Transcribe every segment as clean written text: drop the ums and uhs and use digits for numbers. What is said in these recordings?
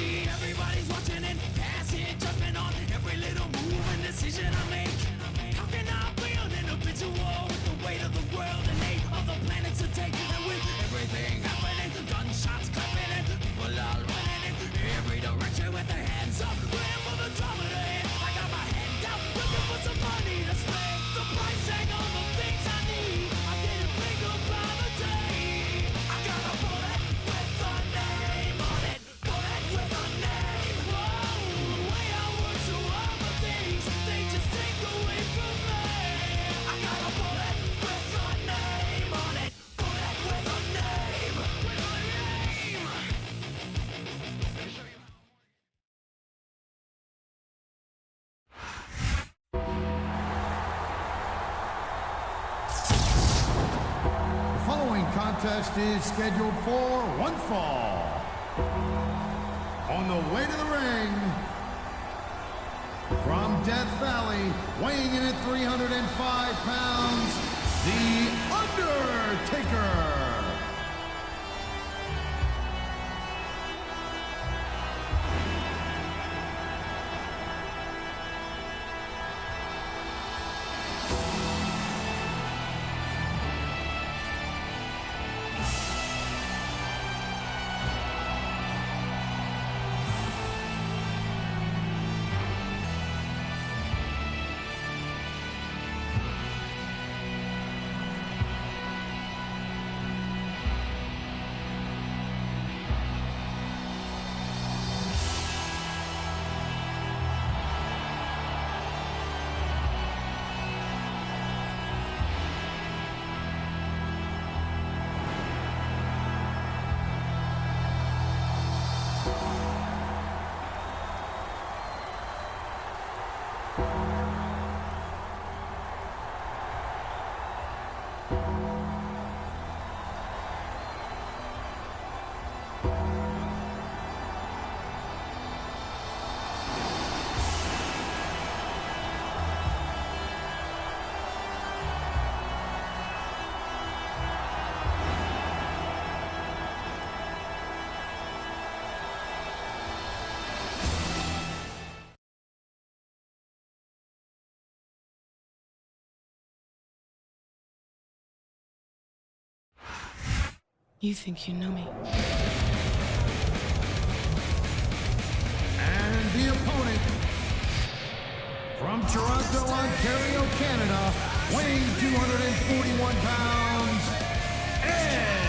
see everybody's watching and passing judgment on every little move and decision I make. How can I be an individual with the weight of the world and 8 other planets to take? And with everything happening, gunshots clapping and people all running in every direction with their hands up, praying for the drama to hit. I got my head down, looking for some money to spend. The price tag on the things I need, I'm getting bigger by the day. I got a bullet with a name on it, bullet with a name. Whoa, the way I work to other things, they just take away from me. I got a bullet with a name on it, bullet with a name. With a name. Let me show you. The following contest is scheduled for one fall. On the way to the ring, from Death Valley, weighing in at 305 pounds, The Undertaker. You think you know me? And the opponent, from Toronto, Ontario, Canada, weighing 241 pounds, Edge.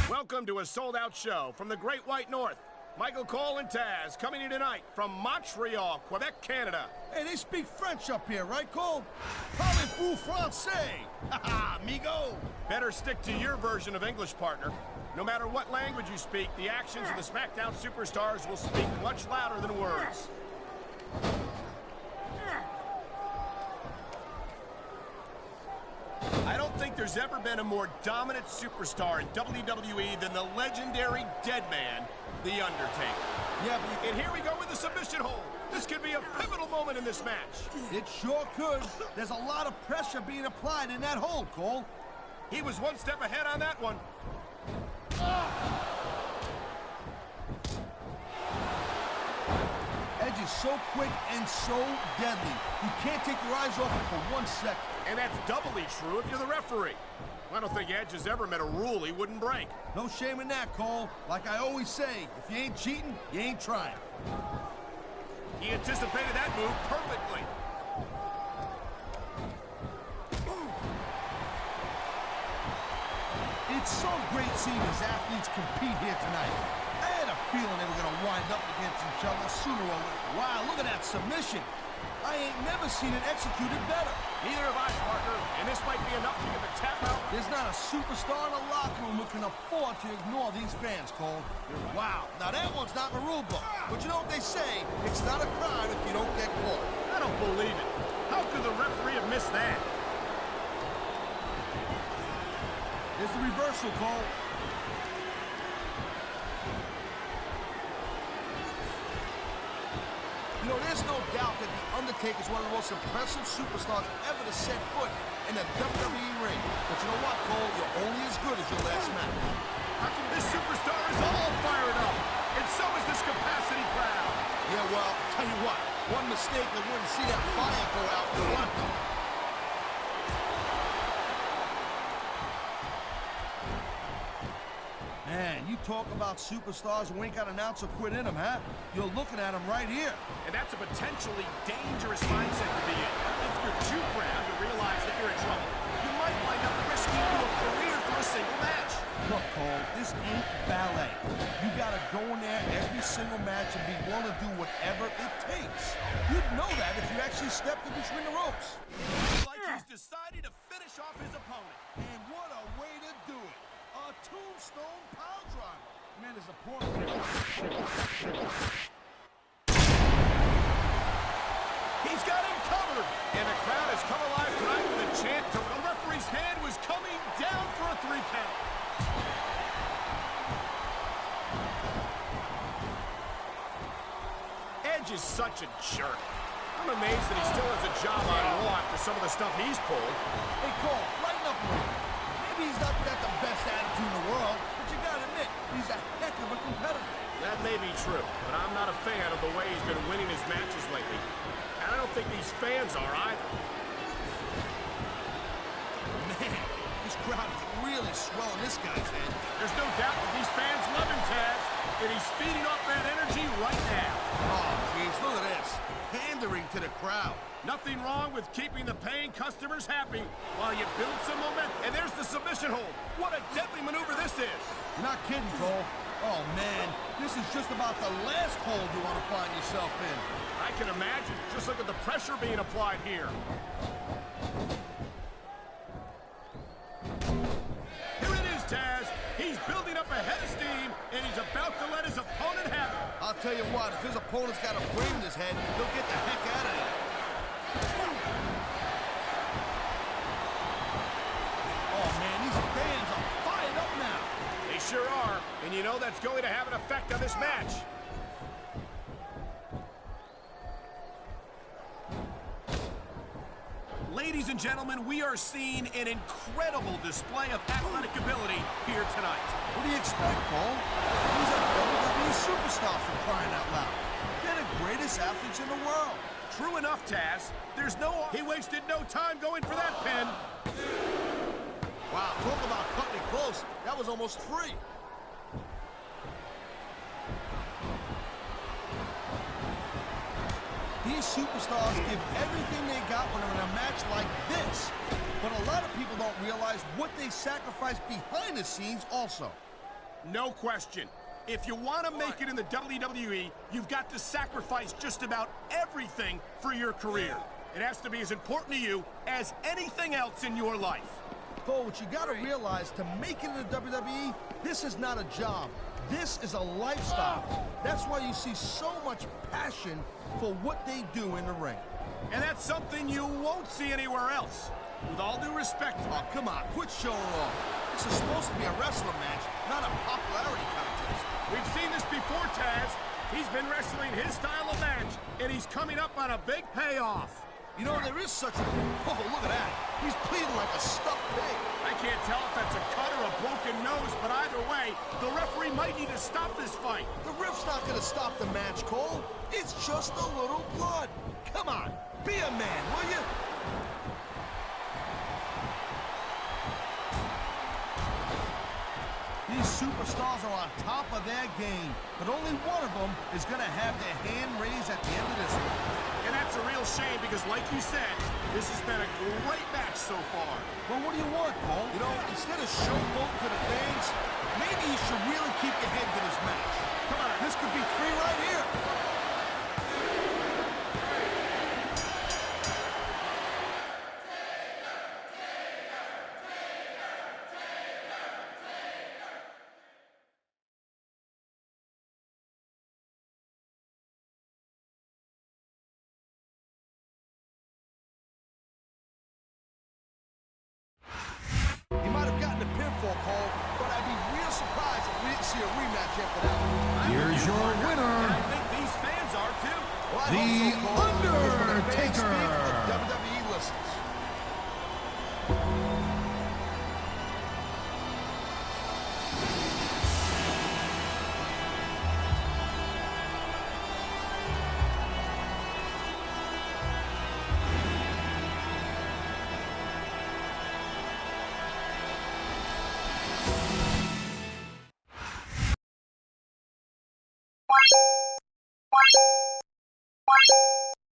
Welcome to a sold-out show from the Great White North. Michael Cole and Taz coming in tonight from Montreal, Quebec, Canada. Hey, they speak French up here, right, Cole? Parlez-vous français? Haha, amigo. Better stick to your version of English, partner. No matter what language you speak, the actions of the SmackDown superstars will speak much louder than words. I don't think there's ever been a more dominant superstar in WWE than the legendary Dead Man, The Undertaker. Yeah, but And here we go with the submission hold. This could be a pivotal moment in this match. It sure could. There's a lot of pressure being applied in that hold, Cole. He was one step ahead on that one. Edge is so quick and so deadly. You can't take your eyes off it for 1 second. And that's doubly true if you're the referee. I don't think Edge has ever met a rule he wouldn't break. No shame in that, Cole. Like I always say, if you ain't cheating, you ain't trying. He anticipated that move perfectly. It's so great seeing his athletes compete here tonight. I had a feeling they were going to wind up against each other sooner or later. Wow, look at that submission. I ain't never seen it executed better. Neither have I, partner, and this might be enough to get the tap out. There's not a superstar in the locker room who can afford to ignore these fans, Cole. Wow, now that one's not in the rule book. But you know what they say, it's not a crime if you don't get caught. I don't believe it. How could the referee have missed that? There's the reversal, Cole. You know, there's no doubt that The Undertaker is one of the most impressive superstars ever to set foot in the WWE ring. But you know what, Cole? You're only as good as your last match. How come this superstar is all fired up? And so is this capacity crowd. Yeah, well, tell you what. One mistake, they wouldn't see that fire go out in Toronto. Man, you talk about superstars who ain't got an ounce of quit in them, huh? You're looking at them right here. And that's a potentially dangerous mindset to be in. If you're too proud to realize that you're in trouble, you might wind up risking your career for a single match. Look, Cole, this ain't ballet. You gotta go in there every single match and be willing to do whatever it takes. You'd know that if you actually stepped in between the ropes. Like he's decided to finish off his opponent. And what a way to do it. A tombstone pile driver. Man, there's a point. He's got him covered. And the crowd has come alive tonight with a chant. The referee's hand was coming down for a 3 count. Edge is such a jerk. I'm amazed that he still has a job on Raw after some of the stuff he's pulled. Hey, Cole, lighten up a little. Maybe he's not got the best attitude in the world, but you gotta admit, he's a heck of a competitor. That may be true, but I'm not a fan of the way he's been winning his matches lately. And I don't think these fans are either. Man, this crowd is really swelling this guy's head. There's no doubt that these fans love him, Taz, and he's feeding off that energy right now. Oh, jeez, look at this. Pandering to the crowd. Nothing wrong with keeping the paying customers happy while you build some momentum. And there's the submission hold. What a deadly maneuver this is. You're not kidding, Cole. Oh, man, this is just about the last hold you want to find yourself in. I can imagine. Just look at the pressure being applied here. Here it is, Taz. He's building up a head of steam, and he's about to let his opponent have it. I'll tell you what, if his opponent's got a brain in his head, he'll get the heck out of there. Oh, man, these fans are fired up now. They sure are, and you know that's going to have an effect on this match. Ladies and gentlemen, we are seeing an incredible display of athletic ability here tonight. What do you expect, Cole? He's a WWE superstar for crying out loud. They're the greatest athletes in the world. True enough, Taz. There's no... He wasted no time going for that pin. Wow, talk about cutting it close. That was almost free. These superstars give everything they got when they're in a match like this. But a lot of people don't realize what they sacrifice behind the scenes also. No question. If you want to make it in the WWE, you've got to sacrifice just about everything for your career. It has to be as important to you as anything else in your life. Cole, what you got to realize, to make it in the WWE, this is not a job. This is a lifestyle. That's why you see so much passion for what they do in the ring. And that's something you won't see anywhere else. With all due respect... Oh, come on, quit showing off. This is supposed to be a wrestling match, not a popularity contest. We've seen this before, Taz. He's been wrestling his style of match, and he's coming up on a big payoff. You know, there is such a... Oh, look at that. He's bleeding like a stuffed pig. I can't tell if that's a cut or a broken nose, but either way, the referee might need to stop this fight. The ref's not going to stop the match, Cole. It's just a little blood. Come on, be a man, will you? These superstars are on top of their game, but only one of them is going to have their hand raised at the end of this one. And that's a real shame because, like you said, this has been a great match so far. Well, what do you want, Cole? You know, instead of showboating to the fans, maybe you should really keep your head to this match. Come on, this could be 3 right here. He might have gotten a pinfall call, but I'd be real surprised if we didn't see a rematch after that one. Here's your winner, I think these fans are too. Well, I The hope so, Cole. Because when the fans Undertaker. speak, the WWE